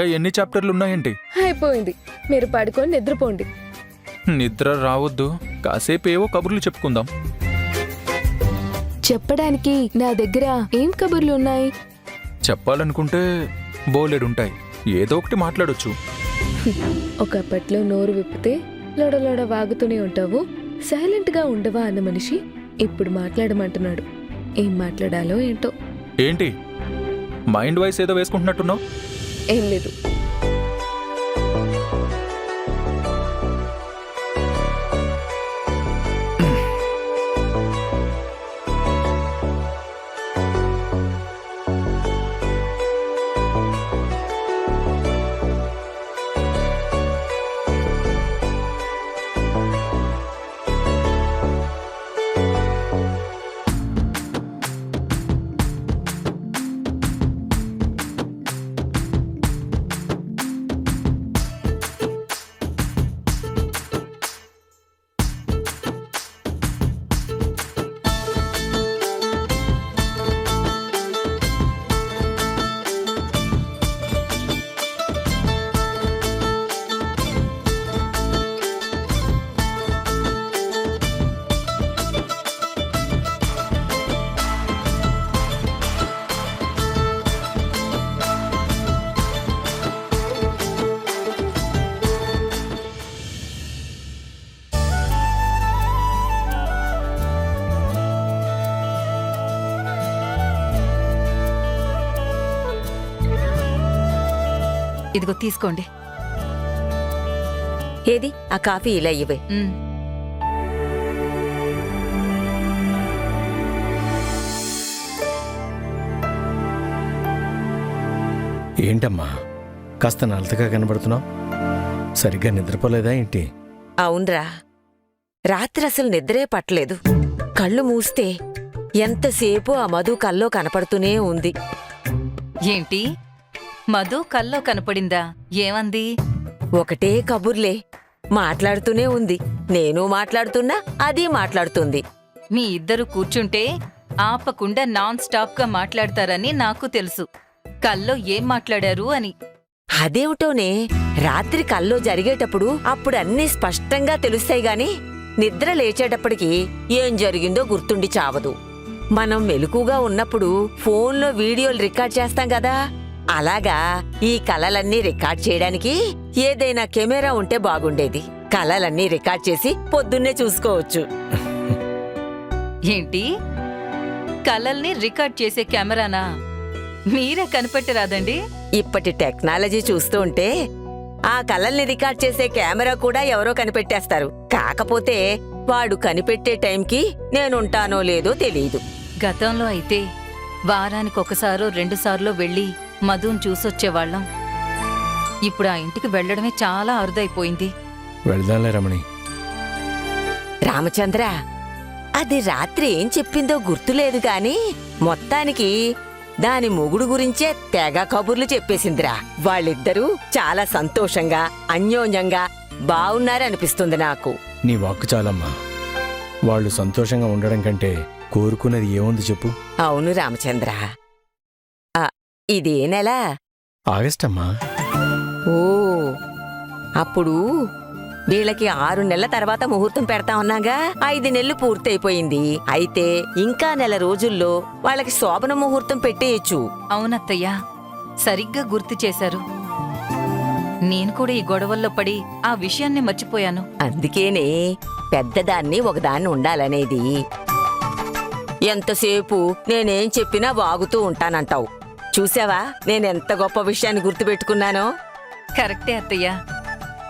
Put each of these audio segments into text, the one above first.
ఇంకా ఎన్ని చాప్టర్లు ఉన్నాయేంటి? అయిపోయింది. మీరు పడుకొని నిద్రపోండి. నిద్ర రావద్దు, కాసేపు ఏవో కబుర్లు చెప్పుకుందాం. చెప్పడానికి నా దగ్గర ఏం కబుర్లు ఉన్నాయి? చెప్పాలనుకుంటే బోలెడుంటాయి, ఏదో ఒకటి మాట్లాడొచ్చు. ఒకప్పట్లో నోరు విప్పితే లొడలొడ వాగుతూనే ఉంటావు, సైలెంట్ గా ఉండవా అన్న మనిషి ఇప్పుడు మాట్లాడమంటున్నాడు. ఏం మాట్లాడాలో ఏంటో. ఏంటి మైండ్ వాయిస్ ఏదో వేసుకుంటున్నట్టున్నావు? ఏం లేదు. ఇదిగో తీసుకోండి. ఏది ఆ కాఫీ ఇలా ఇవ్వే. ఏంటమ్మా కాస్త నలతగా కనబడుతున్నావు? సరిగ్గా నిద్రపోలేదా ఏంటి? అవునరా, రాత్రి అసలు నిద్రే పట్టలేదు. కళ్ళు మూస్తే ఎంతసేపు ఆ మధు కల్లో కనపడుతూనే ఉంది. ఏంటి మధు కల్లో కనపడిందా? ఏమంది? ఒకటే కబుర్లే, మాట్లాడుతూనే ఉంది. నేను మాట్లాడుతున్నా, అది మాట్లాడుతుంది. మీ ఇద్దరు కూర్చుంటే ఆపకుండా నాన్ స్టాప్ గా మాట్లాడతారని నాకు తెలుసు. కల్లో ఏం మాట్లాడారు అని. అదేమిటోనే, రాత్రి కల్లో జరిగేటప్పుడు అప్పుడు అన్నీ స్పష్టంగా తెలుస్తాయి గాని నిద్ర లేచేటప్పటికి ఏం జరిగిందో గుర్తుండి చావదు. మనం మెలకుగా ఉన్నప్పుడు ఫోన్లో వీడియోలు రికార్డ్ చేస్తాం కదా, అలాగా ఈ కలలన్నీ రికార్డ్ చేయడానికి ఏదైనా కెమెరా ఉంటే బాగుండేది. కలలన్నీ రికార్డ్ చేసి పొద్దున్నే చూసుకోవచ్చు. ఏంటి కలల్ని రికార్డ్ చేసే కెమెరానా? మీరే కనిపెట్టరాదండి? ఇప్పటి టెక్నాలజీ చూస్తూ ఉంటే ఆ కలల్ని రికార్డ్ చేసే కెమెరా కూడా ఎవరో కనిపెట్టేస్తారు. కాకపోతే వాడు కనిపెట్టే టైంకి నేనుంటానో లేదో తెలీదు. గతంలో అయితే వారానికి ఒకసారో 2 సార్లు వెళ్ళి మధుని చూసొచ్చేవాళ్ళం. ఇప్పుడు ఆ ఇంటికి వెళ్లడమే చాలా అరుదైపోయింది. వెళ్దాంలే రమణి. రామచంద్ర, అది రాత్రి ఏం చెప్పిందో గుర్తులేదు గాని మొత్తానికి దాని మొగుడు గురించే తెగ కబుర్లు చెప్పేసిందిరా. వాళ్ళిద్దరూ చాలా సంతోషంగా అన్యోన్యంగా బావున్నారనిపిస్తుంది నాకు. నీ వాక్కు చాలమ్మా. వాళ్ళు సంతోషంగా ఉండడం కంటే కోరుకున్నది ఏముంది చెప్పు? అవును రామచంద్ర. ఇదే నెల? ఆగస్ట్ అమ్మా. ఓ, అప్పుడు వీళ్ళకి 6 నెలల తర్వాత ముహూర్తం పెడతా ఉన్నాగా. 5 నెలలు పూర్తయిపోయింది. అయితే ఇంకా నెల రోజుల్లో వాళ్ళకి శోభన ముహూర్తం పెట్టేయచ్చు. అవునత్తయ్యా, సరిగ్గా గుర్తు చేశారు. నేను కూడా ఈ గొడవల్లో పడి ఆ విషయాన్ని మర్చిపోయాను. అందుకేనే పెద్దదాన్ని ఒకదాన్ని ఉండాలనేది. ఎంతసేపు నేనేం చెప్పినా వాగుతూ ఉంటానంటావు. చూసావా నేనెంత గొప్ప విషయాన్ని గుర్తుపెట్టుకున్నానో? కరెక్టే అత్తయ్యా,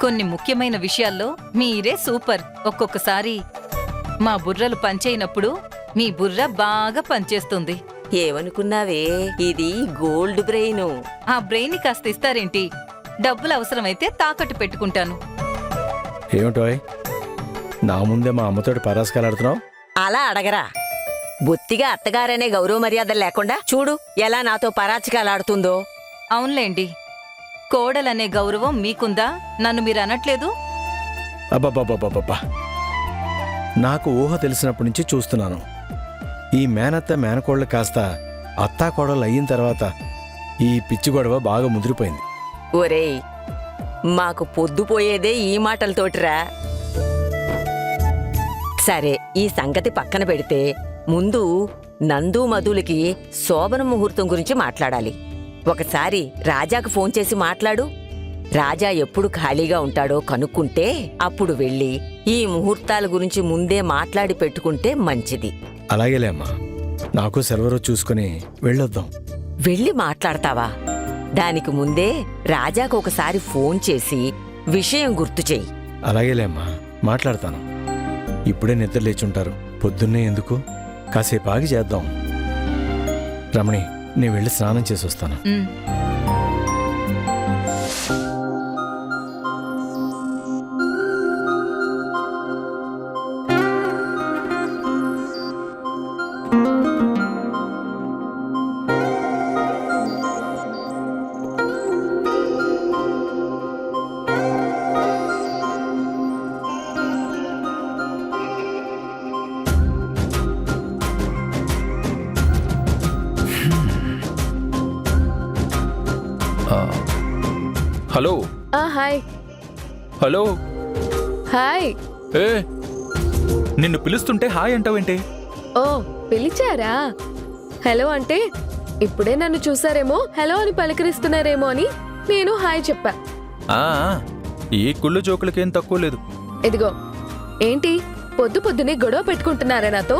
కొన్ని ముఖ్యమైన విషయాల్లో మీరే సూపర్. ఒక్కొక్కసారి మా బుర్రలు పనిచేయనప్పుడు మీ బుర్ర బాగా పనిచేస్తుంది. ఏమనుకున్నావే, ఇది గోల్డ్ బ్రెయిన్. ఆ బ్రెయిన్ కాస్త ఇస్తారేంటి? డబ్బులు అవసరమైతే తాకట్టు పెట్టుకుంటాను. ఏమిటోయ్ నా ముందే మా అమ్మతోటి పరాస్కాలాడుతున్నావు? అలా అడగరా. బొత్తిగా అత్తగారనే గౌరవ మర్యాదలు లేకుండా చూడు ఎలా నాతో పరాచికాలాడుతుందో. అవునులేండి, కోడలనే గౌరవం మీకుందా? నన్ను మీరు అనట్లేదు. అబ్బబ్బబ్బబ్బబ్బా, నాకు ఊహ తెలిసినప్పటి నుంచి చూస్తున్నాను. ఈ మేనత్త మేనకోళ్ళు కాస్త అత్తాకోడలు అయిన తర్వాత ఈ పిచ్చి గొడవ బాగా ముదిరిపోయింది. ఒరేయ్, మాకు పొద్దుపోయేదే ఈ మాటలతోటిరా. సరే, ఈ సంగతి పక్కన పెడితే ముందు నందు మధులకి శోభన ముహూర్తం గురించి మాట్లాడాలి. ఒకసారి రాజాకు ఫోన్ చేసి మాట్లాడు. రాజా ఎప్పుడు ఖాళీగా ఉంటాడో కనుక్కుంటే అప్పుడు వెళ్ళి ఈ ముహూర్తాల గురించి ముందే మాట్లాడి పెట్టుకుంటే మంచిది. అలాగేలే అమ్మా, నాకు సెలవు చూసుకుని వెళ్ళొద్దాం. వెళ్ళి మాట్లాడతావా? దానికి ముందే రాజాకు ఒకసారి ఫోన్ చేసి విషయం గుర్తు చెయ్యి. అలాగేలే అమ్మా, మాట్లాడతాను. ఇప్పుడే నిద్ర లేచుంటారు, పొద్దున్నే ఎందుకు? కాసేపు ఆగి చేద్దాం. రమణి, నేను వెళ్ళి స్నానం చేసి వస్తాను. Um. Hello hi. Hello. Hi. ఏ, నిన్ను పిలుస్తుంటే హాయ్ అంటావేంటి? ఓ, పిలిచారా? హలో అంటే ఇప్పుడే నన్ను చూసారేమో హలో అని పలకరిస్తున్నారేమో అని నేను హాయ్ చెప్పా. ఆ, ఈ కుళ్ళు జోకులకేం తక్కువ లేదు. ఇదిగో, ఏంటి పొద్దు పొద్దునే గొడవ పెట్టుకుంటున్నారా నాతో?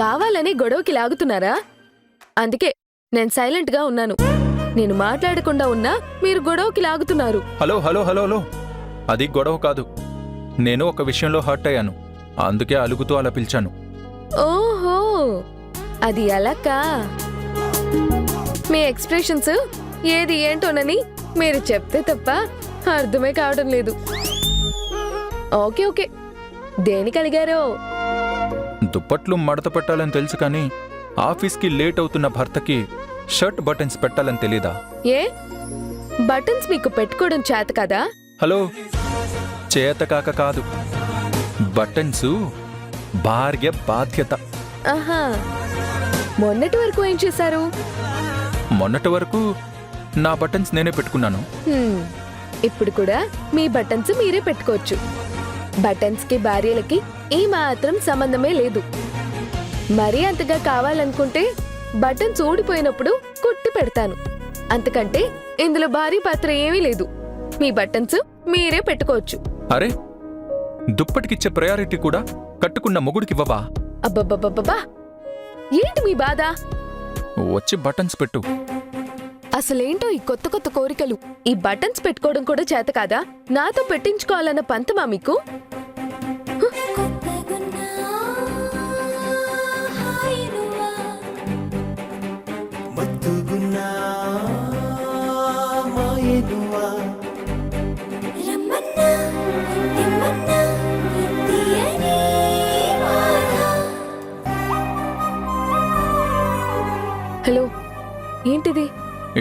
కావాలని గొడవకి లాగుతున్నారా? అందుకే నేను సైలెంట్ గా ఉన్నాను. నేను మాట్లాడకుండా ఉన్నా మీరు గొడవకి లాగుతున్నారు. హలో హలో హలో హలో, అది గొడవ కాదు. నేను ఒక విషయంలో హర్ట్ అయ్యాను, అందుకే అలుగుతూ అలా పిలిచాను. ఓహో, అది అలాకా? మీ ఎక్స్ప్రెషన్స్ ఏది ఏంటోనని మీరు చెప్తే తప్ప అర్థమే కావడం లేదు. ఓకే ఓకే, దేనికి అడిగారో? దుప్పట్లు మడత పెట్టాలని తెలుసు కానీ ఆఫీస్కి లేట్ అవుతున్న భర్తకి షర్ట్ బటన్స్ పెట్టాలని తెలీదా? ఏ బటన్స్ మీకు పెట్టుకోవడం చేత కదా? హలో, చేతకాక కాదు, బటన్స్ భార్య బాధ్యత. ఆహా, మొన్నటి వరకు ఏం చేశారు? మొన్నటి వరకు నా బటన్స్ నేనే పెట్టుకున్నాను. ఇప్పుడు కూడా మీ బటన్స్ మీరే పెట్టుకోవచ్చు. బటన్స్ కి భార్యలకి ఈ మాత్రం సంబంధమే లేదు. మరీ అంతగా కావాలనుకుంటే బటన్స్ ఊడిపోయినప్పుడు కుట్టి పెడతాను. అంతకంటే ఇందులో భారీ పాత్ర ఏమీ లేదు. మీ బటన్స్ మీరే పెట్టుకోవచ్చు. అరే, దుప్పటికిచ్చే ప్రయారిటీ కూడా కట్టుకున్న మొగుడికివ్వవా? అబ్బబ్బబ్బబ్బా, ఏంటి మీ బాధ? వచ్చి బటన్స్ పెట్టు. అసలేంటో ఈ కొత్త కొత్త కోరికలు. ఈ బటన్స్ పెట్టుకోవడం కూడా చేత కాదా? నాతో పెట్టించుకోవాలన్న పంతమా మీకు? హలో, ఏంటిది?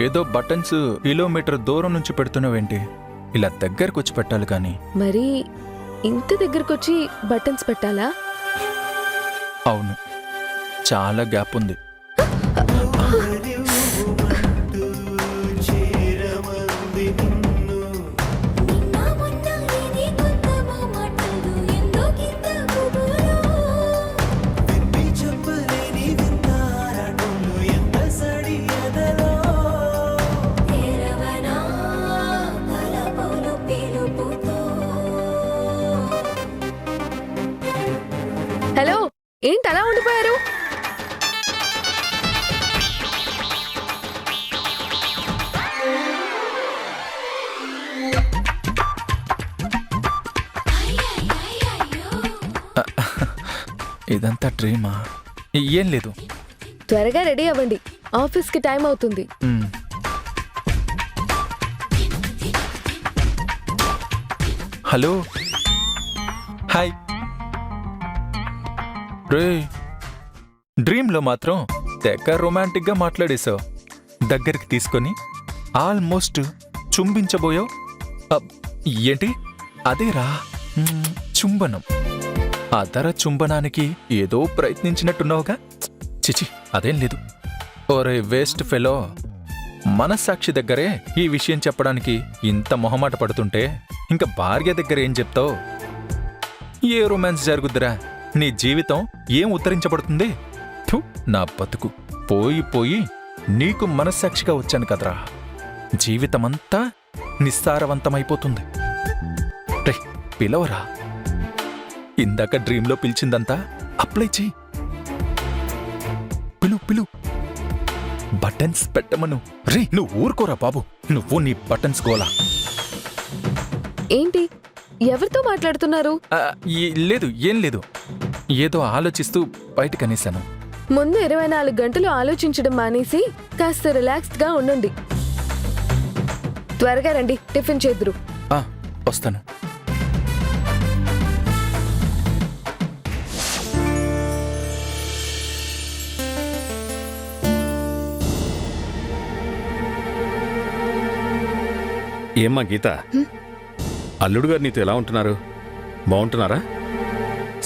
ఏదో బటన్స్ కిలోమీటర్ దూరం నుంచి పెడుతున్నావేంటి? ఇలా దగ్గరకొచ్చి పెట్టాలి కానీ. మరి ఇంత దగ్గరకొచ్చి బటన్స్ పెట్టాలా? అవును, చాలా గ్యాప్ ఉంది. హలో, ఏంటి అలా ఉండిపోయారు? ఇదంతా డ్రీమా? ఏం లేదు. త్వరగా రెడీ అవ్వండి, ఆఫీస్కి టైం అవుతుంది. Hello, hi. రే, డ్రీమ్లో మాత్రం తెగ రొమాంటిక్గా మాట్లాడేశావు. దగ్గరికి తీసుకొని ఆల్మోస్ట్ చుంబించబోయావు. ఏంటి అదేరా చుంబనం? అదర చుంబనానికి ఏదో ప్రయత్నించినట్టున్నావుగా. చిచి, అదేం లేదు. ఓరే వేస్ట్ ఫెలో, మనస్సాక్షి దగ్గరే ఈ విషయం చెప్పడానికి ఇంత మొహమాట పడుతుంటే ఇంకా భార్య దగ్గర ఏం చెప్తావు? ఏ రొమాన్స్ జరుగుద్దిరా? నీ జీవితం ఏం ఉద్ధరించబడుతుంది? థు, నా బతుకు పోయి పోయి నీకు మనస్సాక్షిగా వచ్చాను కదరా. జీవితమంతా నిస్సారవంతమైపోతుంది. రే, పిలవరా. ఇందాక డ్రీంలో పిలిచిందంతా అప్లై చెయ్యి. పిలు బటన్స్ పెట్టమను. రే, నువ్వు ఊరుకోరా బాబు. నువ్వు నీ బటన్స్ గోలా. ఏంటి, ఎవరితో మాట్లాడుతున్నారు? లేదు, ఏం లేదు. ఏదో ఆలోచిస్తూ బయటకనేశాను. ముందు 24 గంటలు ఆలోచించడం మానేసి కాస్త రిలాక్స్డ్ గా ఉండండి. త్వరగా రండి, టిఫిన్ చేద్దురు. వస్తాను. ఏమ్మా గీత, అల్లుడు గారు నీతో ఎలా ఉంటున్నారు? బాగుంటున్నారా?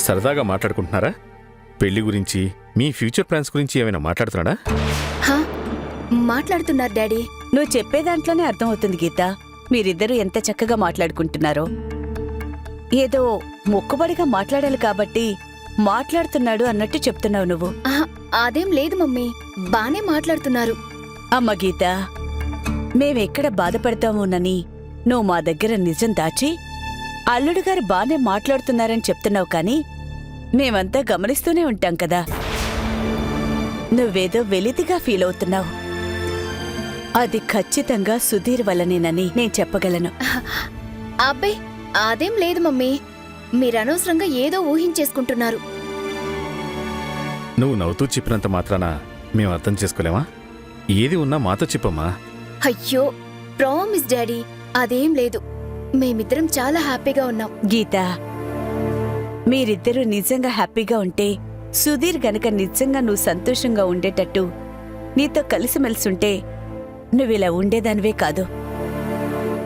సరదాగా మాట్లాడుకుంటున్నారా? పెళ్లి గురించి, మీ ఫ్యూచర్ ప్లాన్స్ గురించి ఏమైనా మాట్లాడుతున్నాడా? మాట్లాడుతున్నారు డాడీ. నువ్వు చెప్పే దాంట్లోనే అర్థమవుతుంది గీత, మీరిద్దరూ ఎంత చక్కగా మాట్లాడుకుంటున్నారో. ఏదో మొక్కుబడిగా మాట్లాడాలి కాబట్టి మాట్లాడుతున్నాడు అన్నట్టు చెప్తున్నావు నువ్వు. అదేం లేదు మమ్మీ, బానే మాట్లాడుతున్నారు. అమ్మ గీత, మేమెక్కడ బాధపడతామోనని నువ్వు మా దగ్గర నిజం దాచి అల్లుడుగారు బానే మాట్లాడుతున్నారని చెప్తున్నావు కానీ మేమంతా గమనిస్తూనే ఉంటాం కదా. నువ్వేదో వెలితిగా ఫీల్ అవుతున్నావు. అది ఖచ్చితంగా సుధీర్ వల్లనేనని నేను చెప్పగలను. అబ్బే, అదేం లేదు మమ్మీ, మీరనవసరంగా ఏదో ఊహించేసుకుంటున్నారు. నువ్వు నవ్వుతూ చెప్పినంత మాత్రాన మేము అర్థం చేసుకోలేమా? ఏది ఉన్నా మాతో చెప్పమ్మా. అయ్యో, ప్రామిస్ డాడీ, అదేం లేదు. మేమిద్దరం చాలా హ్యాపీగా ఉన్నాం. గీత, మీరిద్దరూ నిజంగా హ్యాపీగా ఉంటే, సుధీర్ గనక నిజంగా నువ్వు సంతోషంగా ఉండేటట్టు నీతో కలిసిమెలిసుంటే నువ్విలా ఉండేదానివే కాదు.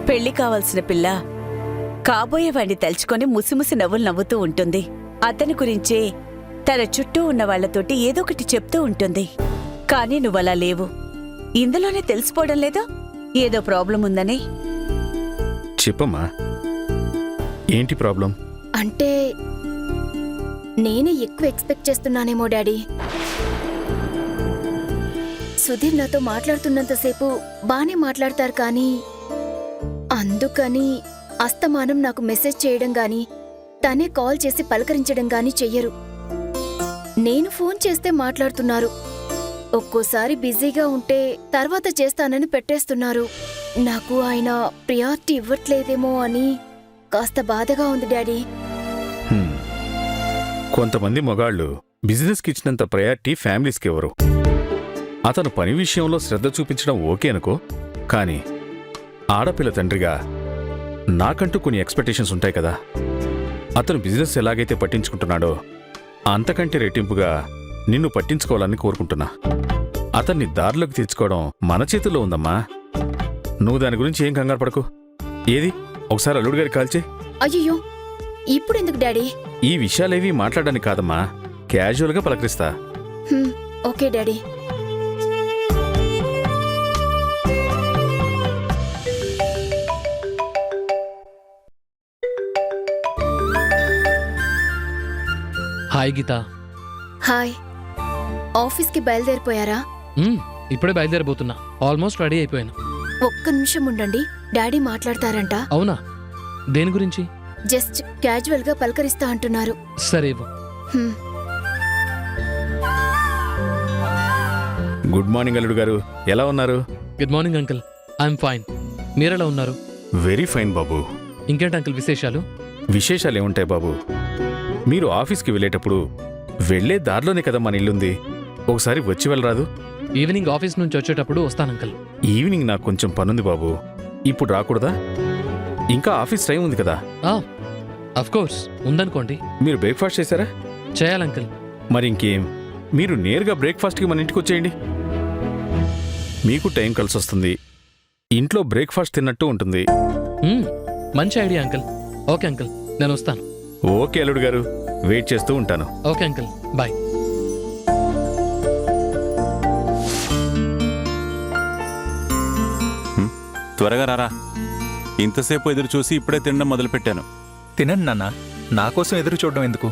పెళ్లి కావాల్సిన పిల్ల కాబోయేవాణ్ణి తలుచుకొని ముసిముసి నవ్వులు నవ్వుతూ ఉంటుంది. అతని గురించే తన చుట్టూ ఉన్న వాళ్లతోటి ఏదో ఒకటి చెప్తూ ఉంటుంది. కానీ నువ్వలా లేవు. ఇందులోనే తెలిసిపోవడం లేదో ఏదో ప్రాబ్లం ఉందని. చెప్పమ్మా, ఏంటి ప్రాబ్లం? అంటే నేనే ఎక్కువ ఎక్స్పెక్ట్ చేస్తున్నానేమో డాడీ. సుధీర్ నాతో మాట్లాడుతున్నంతసేపు బానే మాట్లాడతారు కానీ అందుకని అస్తమానం నాకు మెసేజ్ చేయడం గాని తనే కాల్ చేసి పలకరించడం గాని చెయ్యరు. నేను ఫోన్ చేస్తే మాట్లాడుతున్నారు. ఒక్కోసారి బిజీగా ఉంటే తర్వాత చేస్తానని పెట్టేస్తున్నారు. నాకు ఆయన ప్రియారిటీ ఇవ్వట్లేదేమో అని కాస్త బాధగా ఉంది డాడీ. కొంతమంది మగాళ్ళు బిజినెస్కి ఇచ్చినంత ప్రయారిటీ ఫ్యామిలీస్కి ఇవ్వరు. అతను పని విషయంలో శ్రద్ధ చూపించడం ఓకే అనుకో, కానీ ఆడపిల్ల తండ్రిగా నాకంటూ కొన్ని ఎక్స్పెక్టేషన్స్ ఉంటాయి కదా. అతను బిజినెస్ ఎలాగైతే పట్టించుకుంటున్నాడో అంతకంటే రెట్టింపుగా నిన్ను పట్టించుకోవాలని కోరుకుంటున్నా. అతన్ని దారిలోకి తెచ్చుకోవడం మన చేతుల్లో ఉందమ్మా. నువ్వు దాని గురించి ఏం కంగారు పడకు. ఏది, ఒకసారి అల్లుడు గారికి కాల్చే. అయ్యో, ఇప్పుడెందుకు డాడీ? ఈ విషయాలేవి మాట్లాడడానికి కాదమ్మా, క్యాజువల్గా పలకరిస్తా. Okay daddy. Hi Geetha. Hi. ఆఫీస్కి బయలుదేరిపోయారా? ఇప్పుడే బయలుదేరబోతున్నా. ఆల్మోస్ట్ రెడీ అయిపోయాను. ఒక్క నిమిషం ఉండండి, డాడీ మాట్లాడతారంట. అవునా? దేని గురించి? జస్ట్ క్యాజువల్ గా పలకరిస్తా అంటున్నారు. సరే ఇవ్వు. గుడ్ మార్నింగ్ అల్లుడు గారు, ఎలా ఉన్నారు? Good morning uncle, I'm fine. మీరెలా ఉన్నారు? వెరీ ఫైన్ బాబు. ఇంకేంటి అంకుల్ విశేషాలు? విశేషాలేముంటాయి బాబు, మీరు ఆఫీస్కి వెళ్ళేటప్పుడు వెళ్లే దారిలోనే కదా మన ఇల్లుంది. ఒకసారి వచ్చి వెళ్ళరాదు? ఈవినింగ్ ఆఫీస్ నుంచి వచ్చేటప్పుడు వస్తాను అంకుల్. ఈవినింగ్ నాకు కొంచెం పనుంది బాబు, ఇప్పుడు రాకూడదా? ఇంకా ఆఫీస్ టైం ఉంది కదా. అఫ్ కోర్స్ ఉందనుకోండి. మీరు బ్రేక్ఫాస్ట్ చేశారా? చేయాలి అంకుల్. మరి ఇంకేం, మీరు నేరుగా బ్రేక్ఫాస్ట్కి మన ఇంటికి వచ్చేయండి. మీకు టైం కలిసి వస్తుంది, ఇంట్లో బ్రేక్ఫాస్ట్ తిన్నట్టు ఉంటుంది. మంచి ఐడియా అంకుల్. ఓకే అంకుల్, నేను వస్తాను. ఓకే అల్లుడు గారు, వెయిట్ చేస్తూ ఉంటాను. Okay uncle, bye. త్వరగా రారా. ఇంతసేపు ఎదురు చూసి ఇప్పుడే తినడం మొదలుపెట్టాను. తినండి నాన్న, నా కోసం ఎదురు చూడడం ఎందుకు?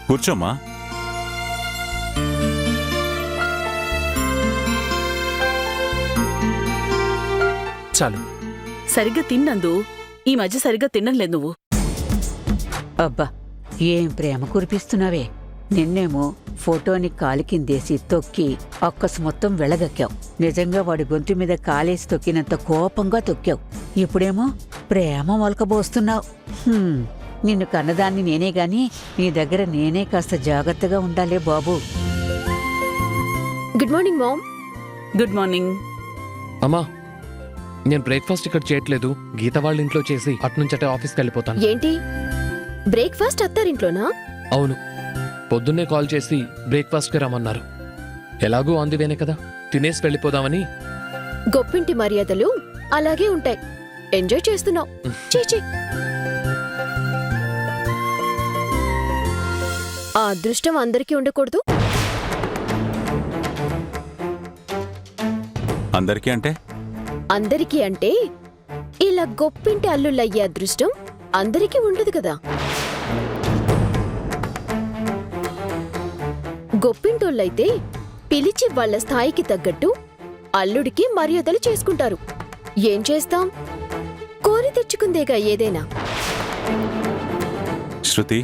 కూర్చోమ్మా. చాలు. సరిగ్గా తిన్నందు. ఈ మధ్య సరిగ్గా తినలేదు నువ్వు. అబ్బా ఏం ప్రేమ కురిపిస్తున్నావే. నిన్నేమో ఫోటోని కాలి కిందేసి తొక్కి అక్కసు మొత్తం వెళ్ళగక్కావు. నిజంగా వాడి గొంతు మీద కాలేసి తొక్కినంత కోపంగా తొక్కావు. ఇప్పుడేమో ప్రేమ మొలకబోస్తున్నావు. నిన్ను కన్నదాన్ని నేనే గాని నీ దగ్గర నేనే కాస్త జాగ్రత్తగా ఉండాలే బాబు. Good morning mom. Good morning. అమ్మా, నేను బ్రేక్ఫాస్ట్ ఇక్కడ చేయట్లేదు. గీత వాళ్ళ ఇంట్లో చేసి అట్నుంచటే ఆఫీస్కి వెళ్ళిపోతాను. ఏంటి బ్రేక్ఫాస్ట్ అత్తారింట్లోనా? అవును, పొద్దున్నే కాల్ చేసి బ్రేక్ఫాస్ట్కి రమ్మన్నారు. ఎలాగూ ఆన్ ది వేనే కదా, తినేసి వెళ్ళిపోదామని. గొప్పింటి మర్యాదలు అలాగే ఉంటాయి. ఎంజాయ్ చేస్తున్నావు. చీచీ, ఆ అదృష్టం అందరికీ ఉండకూడదు. అందరికీ అంటే? అందరికీ అంటే ఇలా గొప్పింటి అల్లుళ్ళయ్యే అదృష్టం అందరికీ ఉండదు కదా. గొప్పింటోళ్ళైతే పిలిచి వాళ్ళ స్థాయికి తగ్గట్టు అల్లుడికి మర్యాదలు చేసుకుంటారు. ఏం చేస్తాం, కోరి తెచ్చుకుందేగా ఏదైనా. శృతి,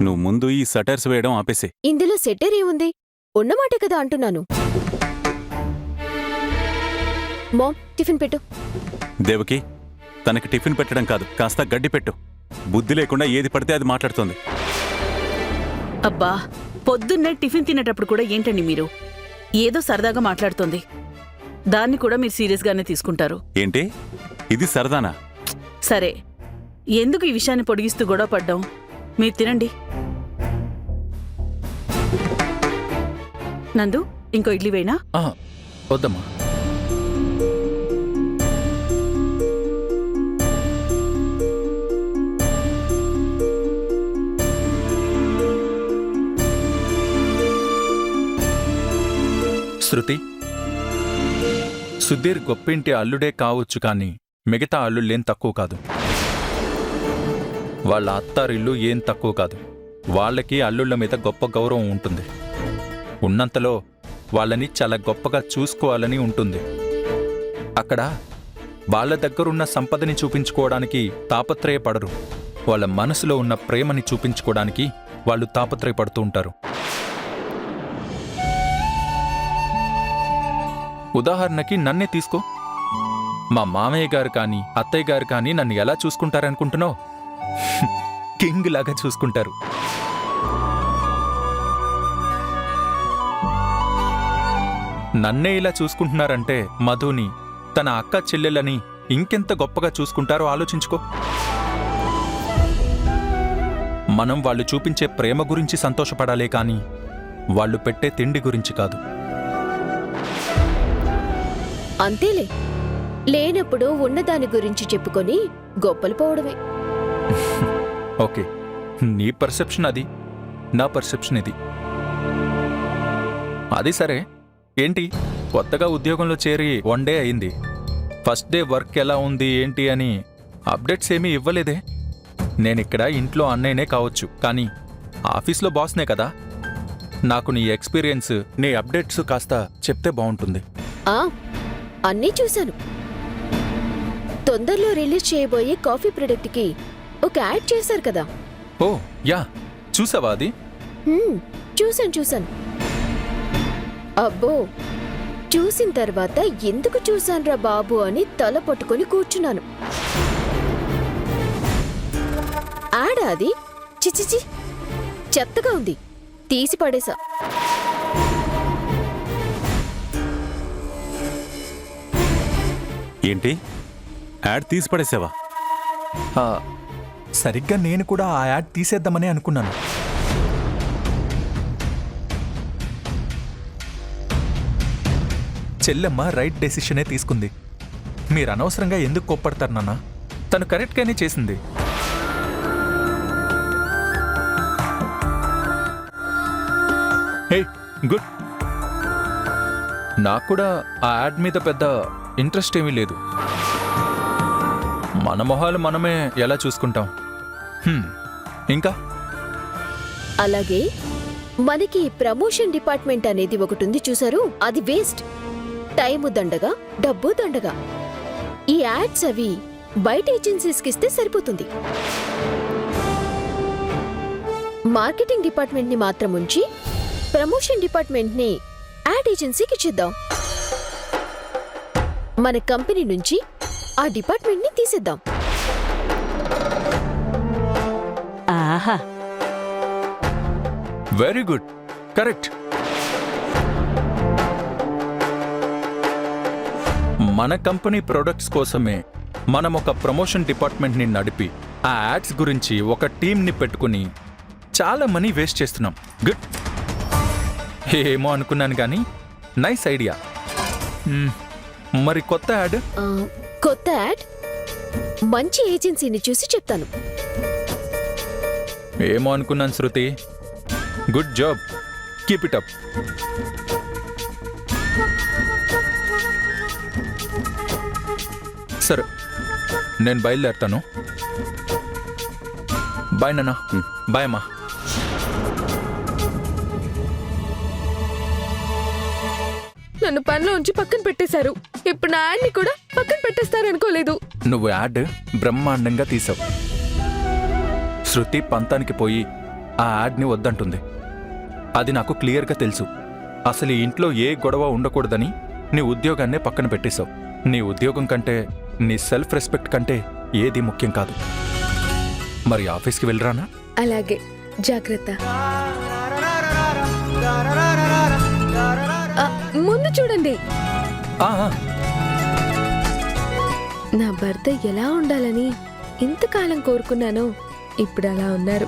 నువ్వు ముందు ఈ సటర్స్ వేయడం ఆపేసే. ఇందులో సెటర్ ఏముంది, ఉన్నమాటే కదా అంటున్నాను. మామ్, టిఫిన్ పెట్టు. దేవకి, తనకి టిఫిన్ పెట్టడం కాదు, కాస్త గడ్డి పెట్టు. బుద్ధి లేకుండా ఏది పడితే అది మాట్లాడుతోంది. అబ్బా, పొద్దున్నే టిఫిన్ తినేటప్పుడు కూడా ఏంటండి మీరు? ఏదో సరదాగా మాట్లాడుతోంది. దాన్ని కూడా మీరు సీరియస్గానే తీసుకుంటారు. ఏంటి, ఇది సరదానా? సరే, ఎందుకు ఈ విషయాన్ని పొడిగిస్తూ గొడవ పడ్డాం? మీరు తినండి. నందు, ఇంకో ఇడ్లీ వేయనా? వద్దమ్మా. శృతి, సుధీర్ గొప్పింటి అల్లుడే కావచ్చు కానీ మిగతా అల్లుళ్ళేం తక్కువ కాదు. వాళ్ళ అత్తారిల్లు ఏం తక్కువ కాదు. వాళ్ళకి అల్లుళ్ళ మీద గొప్ప గౌరవం ఉంటుంది. ఉన్నంతలో వాళ్ళని చాలా గొప్పగా చూసుకోవాలని ఉంటుంది. అక్కడ వాళ్ళ దగ్గరున్న సంపదని చూపించుకోవడానికి తాపత్రయపడరు. వాళ్ళ మనసులో ఉన్న ప్రేమని చూపించుకోవడానికి వాళ్ళు తాపత్రయపడుతూ ఉంటారు. ఉదాహరణకి నన్నే తీసుకో. మా మామయ్య గారు కానీ అత్తయ్య గారు కానీ నన్ను ఎలా చూసుకుంటారనుకుంటున్నావు? కింగ్ లాగా చూసుకుంటారు. నన్నే ఇలా చూసుకుంటున్నారంటే మధుని, తన అక్క చెల్లెలని ఇంకెంత గొప్పగా చూసుకుంటారో ఆలోచించుకో. మనం వాళ్ళు చూపించే ప్రేమ గురించి సంతోషపడాలే కానీ వాళ్ళు పెట్టే తిండి గురించి కాదు. అంతేలే, లేనప్పుడు ఉన్నదాని గురించి చెప్పుకొని గొప్పలు పోవడమే. ఓకే, నీ పర్సెప్షన్ అది, నా పర్సెప్షన్ ఇది. అది సరే, ఏంటి కొత్తగా ఉద్యోగంలో చేరి 1 డే అయింది. ఫస్ట్ డే వర్క్ ఎలా ఉంది ఏంటి అని అప్డేట్స్ ఏమీ ఇవ్వలేదే. నేనిక్కడ ఇంట్లో అన్నయ్యనే కావచ్చు, కానీ ఆఫీస్లో బాస్నే కదా. నాకు నీ ఎక్స్పీరియన్స్, నీ అప్డేట్స్ కాస్త చెప్తే బాగుంటుంది. అన్నీ చూశాను. తొందరలో రిలీజ్ చేయబోయే కాఫీ ప్రొడక్ట్కి ఒక యాడ్ చేశారు కదా. ఓ యా, చూసావా అది? చూశాను. అబ్బో, చూసిన తర్వాత ఎందుకు చూశాన్రా బాబు అని తల పట్టుకొని కూర్చున్నాను. యాడ్ అది? చిచిచి, చెత్తగా ఉంది, తీసి పడేసా. ఏంటి, యాడ్ తీసి పడేసావా? సరిగ్గా నేను కూడా ఆ యాడ్ తీసేద్దామని అనుకున్నాను. చెల్లెమ్మ రైట్ డెసిషనే తీసుకుంది. మీరు అనవసరంగా ఎందుకు కోప్పడతారు నాన్న? తను కరెక్ట్గానే చేసింది. హే, గుడ్. నాకు కూడా ఆ యాడ్ మీద పెద్ద ఇంట్రెస్ట్ ఏమీ లేదు. మన మొహాలు మనమే ఎలా చూసుకుంటాం. ఇంకా అలాగే మనకి ప్రమోషన్ డిపార్ట్మెంట్ అనేది ఒకటి ఉంది చూసారు, అది వేస్ట్. టైము దండగా, డబ్బు దండగా. ఈ యాడ్స్ అవి బయట ఏజెన్సీస్కి ఇస్తే సరిపోతుంది. మార్కెటింగ్ డిపార్ట్మెంట్ ని మాత్రం ఉంచి ప్రమోషన్ డిపార్ట్మెంట్ ని యాడ్ ఏజెన్సీకి ఇచ్చిద్దాం. మన కంపెనీ నుంచి ఆ డిపార్ట్మెంట్ ని తీసేద్దాం. ఆహా, వెరీ గుడ్, కరెక్ట్. మన కంపెనీ ప్రొడక్ట్స్ కోసమే మనం ఒక ప్రమోషన్ డిపార్ట్మెంట్ని నడిపి ఆ యాడ్స్ గురించి ఒక టీంని పెట్టుకుని చాలా మనీ వేస్ట్ చేస్తున్నాం. గుడ్. ఏమో అనుకున్నాను కానీ నైస్ ఐడియా. మరి కొత్త యాడ్? కొత్త యాడ్ మంచి ఏజెన్సీని చూసి చెప్తాను. ఏమో అనుకున్నాను Shruti. Good job, keep it up. సరే, నేను బయలుదేరుతాను. బాయ్ నాన్న. బాయ్ అమ్మా. నన్ను పనిలో ఉంచి పక్కన పెట్టేశారు. ఇప్పుడు నా యాడ్ని కూడా పక్కన పెట్టేస్తారనుకోలేదు. నువ్వు యాడ్ బ్రహ్మాండంగా తీసావు. శృతి పంతానికి పోయి ఆ యాడ్ని వద్దంటుంది. అది నాకు క్లియర్గా తెలుసు. అసలు ఈ ఇంట్లో ఏ గొడవ ఉండకూడదని నీ ఉద్యోగాన్నే పక్కన పెట్టేశావు. నీ ఉద్యోగం కంటే, నీ సెల్ఫ్ రెస్పెక్ట్ కంటే ఏది ముఖ్యం కాదు. మరి ఆఫీస్కి వెళ్ళరానా? అలాగే, జాగ్రత్త. ముందు చూడండి. నా భర్త ఎలా ఉండాలని ఇంతకాలం కోరుకున్నానో ఇప్పుడు అలా ఉన్నారు.